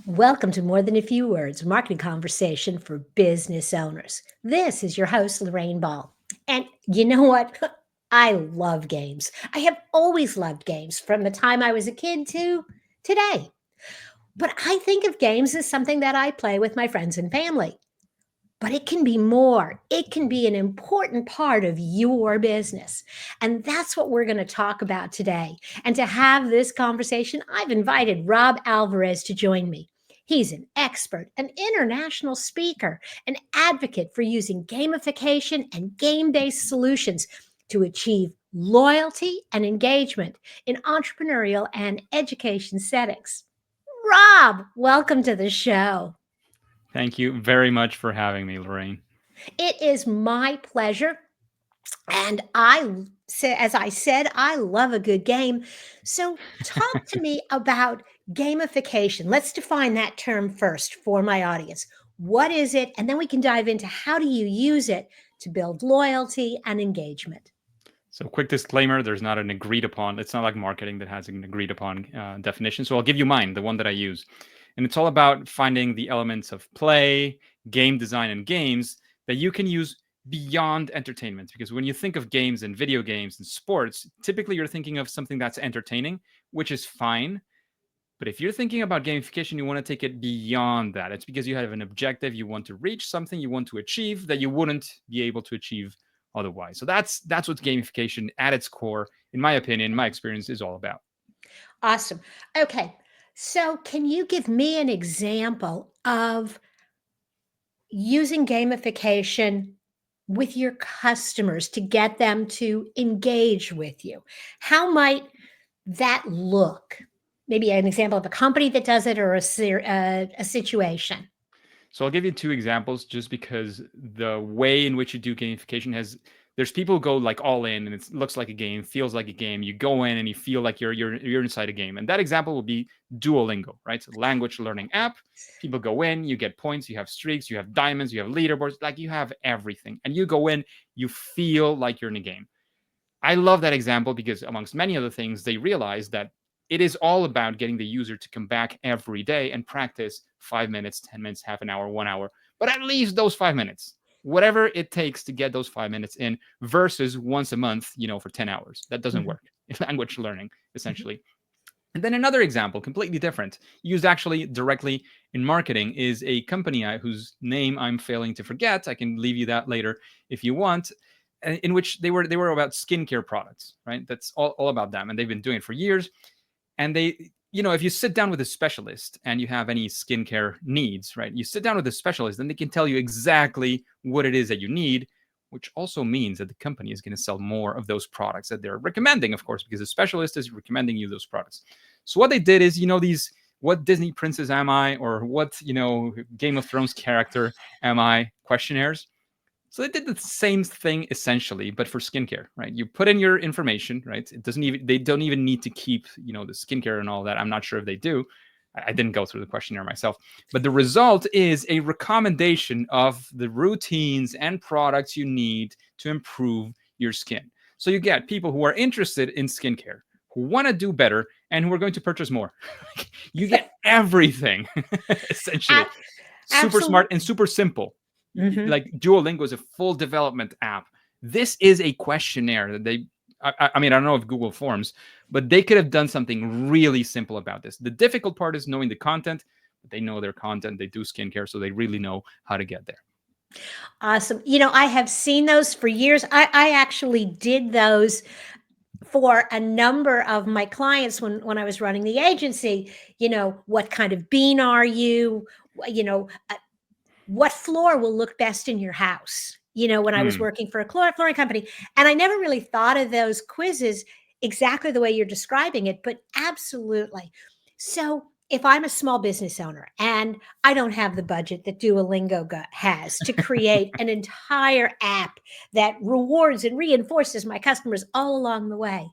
Welcome to More Than a Few Words, marketing conversation for business owners. This is your host, Lorraine Ball. And you know what? I love games. I have always loved games from the time I was a kid to today. But I think of games as something that I play with my friends and family. But it can be more. It can be an important part of your business. And that's what we're going to talk about today. And to have this conversation, I've invited Rob Alvarez to join me. He's an expert, an international speaker, an advocate for using gamification and game based solutions to achieve loyalty and engagement in entrepreneurial and education settings. Rob, welcome to the show. Thank you very much for having me, Lorraine. It is my pleasure. And as I said, I love a good game. So, talk to me about gamification. Let's define that term first for my audience. What is it? And then we can dive into how do you use it to build loyalty and engagement. So, quick disclaimer: there's not an agreed upon. It's not like marketing that has an agreed upon definition. So, I'll give you mine, the one that I use, and it's all about finding the elements of play, game design, and games that you can use beyond entertainment. Because when you think of games and video games and sports, typically you're thinking of something that's entertaining, which is fine. But if you're thinking about gamification, you want to take it beyond that. It's because you have an objective, you want to reach something, you want to achieve that you wouldn't be able to achieve otherwise. So that's what gamification at its core, in my opinion, my experience, is all about. Awesome. Okay. So, can you give me an example of using gamification with your customers to get them to engage with you? How might that look? Maybe an example of a company that does it or a situation. So I'll give you two examples just because the way in which you do gamification has there's people who go like all in and it looks like a game, feels like a game. You go in and you feel like you're inside a game. And that example will be Duolingo, right? It's a language learning app. People go in, you get points, you have streaks, you have diamonds, you have leaderboards, like you have everything. And you go in, you feel like you're in a game. I love that example because, amongst many other things, they realize that it is all about getting the user to come back every day and practice 5 minutes, 10 minutes, half an hour, 1 hour, but at least those 5 minutes, whatever it takes to get those 5 minutes in versus once a month, for 10 hours. That doesn't Mhm, work in language learning, mhm. essentially. And then another example, completely different, used actually directly in marketing, is a company whose name I'm failing to forget. I can leave you that later if you want. In which they were about skincare products, right? That's all about them, and they've been doing it for years. And if you sit down with a specialist and you have any skincare needs, right? You sit down with a specialist, and they can tell you exactly what it is that you need, which also means that the company is going to sell more of those products that they're recommending, of course, because the specialist is recommending you those products. So what they did is, these what Disney princess am I, or what, Game of Thrones character am I questionnaires. So they did the same thing essentially, but for skincare, right? You put in your information, right? They don't even need to keep, the skincare and all that. I'm not sure if they do. I didn't go through the questionnaire myself, but the result is a recommendation of the routines and products you need to improve your skin. So you get people who are interested in skincare, who want to do better, and who are going to purchase more. You get everything, essentially. Ab- Super smart and Absolutely. super simple. Mhm. Like Duolingo is a full development app. This is a questionnaire that I mean, I don't know if Google Forms, but they could have done something really simple about this. The difficult part is knowing the content, but they know their content. They do skincare, so they really know how to get there. Awesome. I have seen those for years. I actually did those for a number of my clients when I was running the agency. What kind of bean are you? What floor will look best in your house? When I was Hmm. working for a flooring company. And I never really thought of those quizzes exactly the way you're describing it, but absolutely. So if I'm a small business owner and I don't have the budget that Duolingo has to create an entire app that rewards and reinforces my customers all along the way,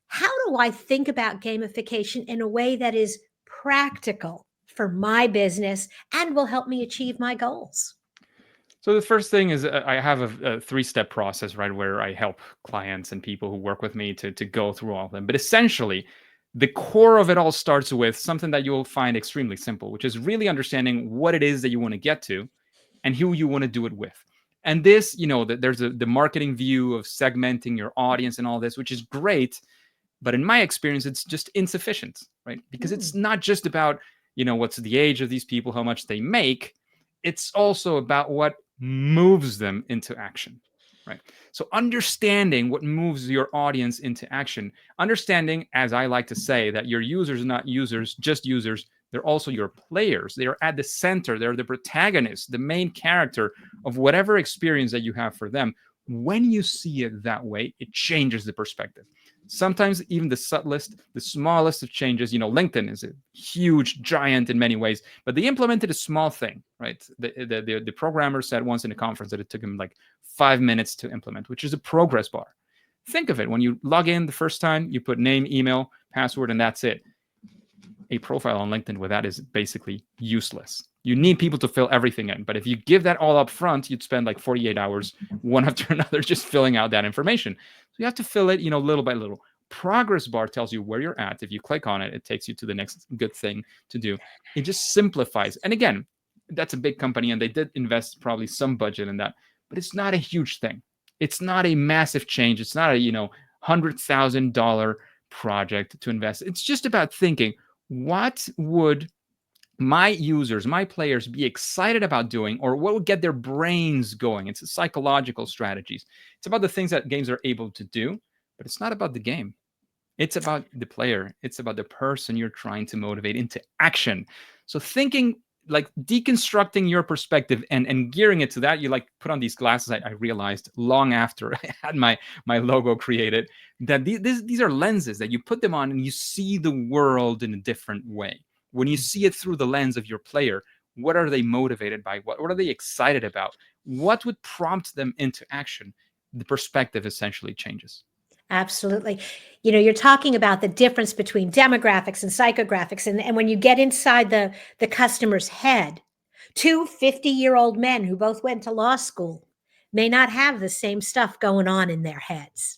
how do I think about gamification in a way that is practical for my business and will help me achieve my goals? So the first thing is I have a three-step process, right, where I help clients and people who work with me to go through all of them. But essentially, The core of it all starts with something that you'll find extremely simple, which is really understanding what it is that you want to get to and who you want to do it with. And this, there's the marketing view of segmenting your audience and all this, which is great. But in my experience, it's just insufficient, right? Because Mm. it's not just about, what's the age of these people, how much they make. It's also about what moves them into action, right? So understanding what moves your audience into action, understanding, as I like to say, that your users are not users, just users. They're also your players. They are at the center. They're the protagonists, the main character of whatever experience that you have for them. When you see it that way, it changes the perspective. Sometimes even the subtlest, the smallest of changes. LinkedIn is a huge giant in many ways, but they implemented a small thing, right? The programmer said once in a conference that it took him like 5 minutes to implement, which is a progress bar. Think of it. When you log in the first time, you put name, email, password, and that's it. A profile on LinkedIn with that is basically useless. You need people to fill everything in. But if you give that all up front, you'd spend like 48 hours, one after another, just filling out that information. So you have to fill it, little by little. Progress bar tells you where you're at. If you click on it, it takes you to the next good thing to do. It just simplifies. And again, that's a big company and they did invest probably some budget in that, but it's not a huge thing. It's not a massive change. It's not a, $100,000 project to invest. It's just about thinking, what would my users, my players be excited about doing, or what would get their brains going? It's psychological strategies. It's about the things that games are able to do, but it's not about the game. It's about the player. It's about the person you're trying to motivate into action. So thinking, like deconstructing your perspective and gearing it to that, you like put on these glasses. I realized long after I had my logo created that these are lenses that you put them on and you see the world in a different way. When you see it through the lens of your player, what are they motivated by? What are they excited about? What would prompt them into action? The perspective essentially changes. Absolutely. You're talking about the difference between demographics and psychographics. And when you get inside the customer's head, 2 50-year-old men who both went to law school may not have the same stuff going on in their heads.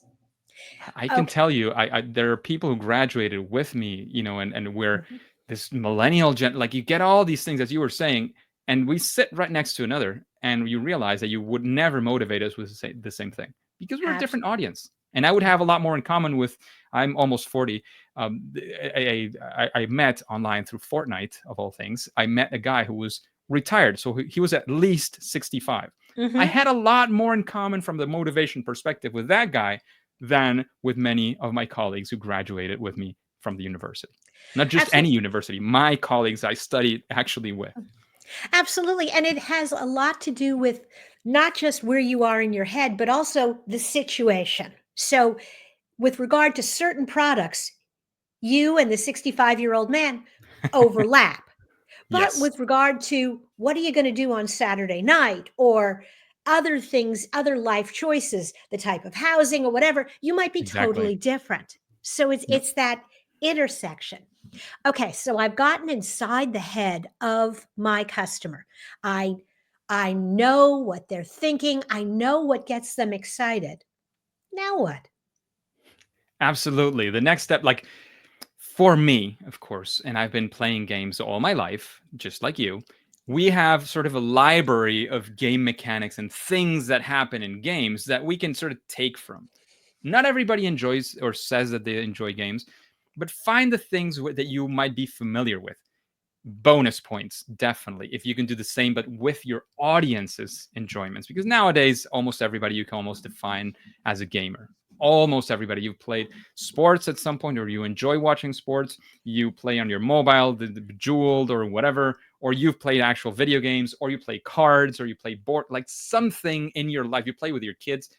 I can Okay. tell you, there are people who graduated with me, and we're Mhm. this millennial like you get all these things as you were saying, and we sit right next to another, and you realize that you would never motivate us with the same thing because we're a different Absolutely. audience, and I would have a lot more in common with. I'm almost 40. I met online through Fortnite of all things. I met a guy who was retired, so he was at least 65. I Hmm. had a lot more in common from the motivation perspective with that guy than with many of my colleagues who graduated with me from the university. Not just any Absolutely. university, my colleagues I studied actually with. Absolutely. And it has a lot to do with not just where you are in your head, but also the situation. So, with regard to certain products, you and the 65-year-old man overlap. But Yes, with regard to what are you going to do on Saturday night or other things, other life choices, the type of housing or whatever, you might be exactly. totally different. So it's Yep. it's that intersection. Okay, so I've gotten inside the head of my customer. I I know what they're thinking. I know what gets them excited. Now what? Absolutely. The next step, like for me, of course, and I've been playing games all my life, just like you, we have sort of a library of game mechanics and things that happen in games that we can sort of take from. Not everybody enjoys or says that they enjoy games, but find the things that you might be familiar with. Bonus points, definitely, if you can do the same but with your audience's enjoyments, because nowadays almost everybody you can almost define as a gamer. Almost everybody, you've played sports at some point, or you enjoy watching sports, you play on your mobile, the Bejeweled or whatever, or you've played actual video games, or you play cards, or you play board, like something in your life you play with your kids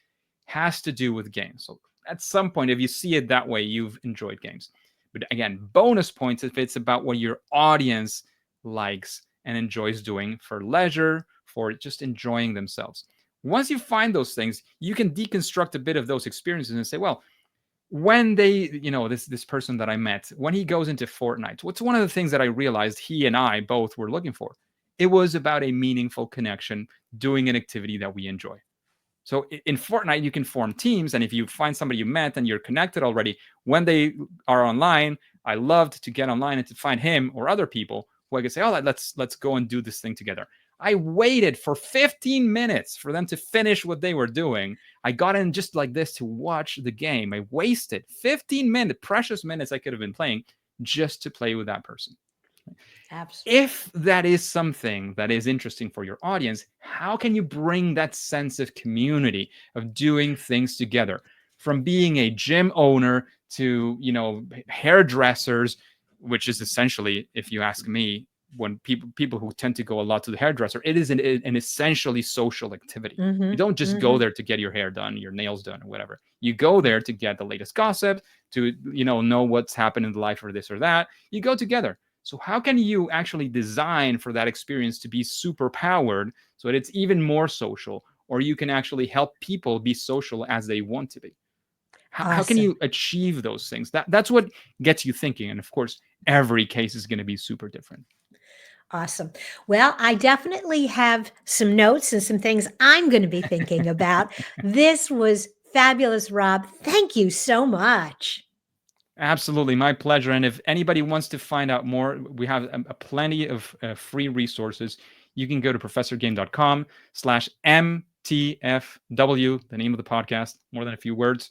has to do with games. So at some point, if you see it that way, you've enjoyed games. But again, bonus points if it's about what your audience likes and enjoys doing for leisure, for just enjoying themselves. Once you find those things, you can deconstruct a bit of those experiences and say, well, when this person that I met, when he goes into Fortnite, what's one of the things that I realized he and I both were looking for? It was about a meaningful connection, doing an activity that we enjoy. So in Fortnite, you can form teams, and if you find somebody you met and you're connected already, when they are online, I loved to get online and to find him or other people who I could say, oh, let's go and do this thing together. I waited for 15 minutes for them to finish what they were doing. I got in just like this to watch the game. I wasted 15 minutes, precious minutes I could have been playing just to play with that person. Abs- If that is something that is interesting for your audience, how can you bring that sense of community, of doing things together? From being a gym owner to, hairdressers, which is essentially, if you ask me, when people who tend to go a lot to the hairdresser, it is an essentially social activity. You Mhm, don't just go mhm. there to get your hair done, your nails done, or whatever. You go there to get the latest gossip, to know what's happened in the life or this or that. You go together. So how can you actually design for that experience to be super powered so that it's even more social, or you can actually help people be social as they want to be? How can Awesome. you achieve those things? That's what gets you thinking. And of course, every case is going to be super different. Awesome. Well, I definitely have some notes and some things I'm going to be thinking about. This was fabulous, Rob. Thank you so much. Absolutely, my pleasure. And if anybody wants to find out more, we have a plenty of free resources. You can go to professorgame.com/MTFW, the name of the podcast, more than a few words.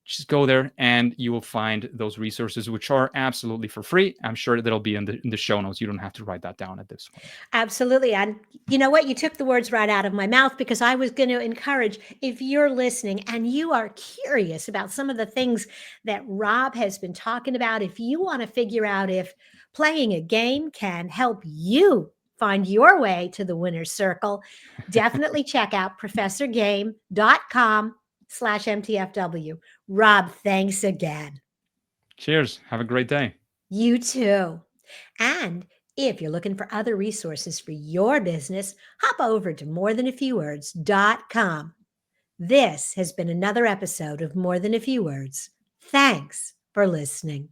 Just go there and you will find those resources, which are absolutely for free. I'm sure that'll be in the show notes. You don't have to write that down at this point. Absolutely. And you know what? You took the words right out of my mouth because I was going to encourage if you're listening and you are curious about some of the things that Rob has been talking about, if you want to figure out if playing a game can help you find your way to the winner's circle, definitely check out professorgame.com/MTFW. Rob, thanks again. Cheers. Have a great day. You too. And if you're looking for other resources for your business, hop over to morethanafewwords.com. This has been another episode of More Than a Few Words. Thanks for listening.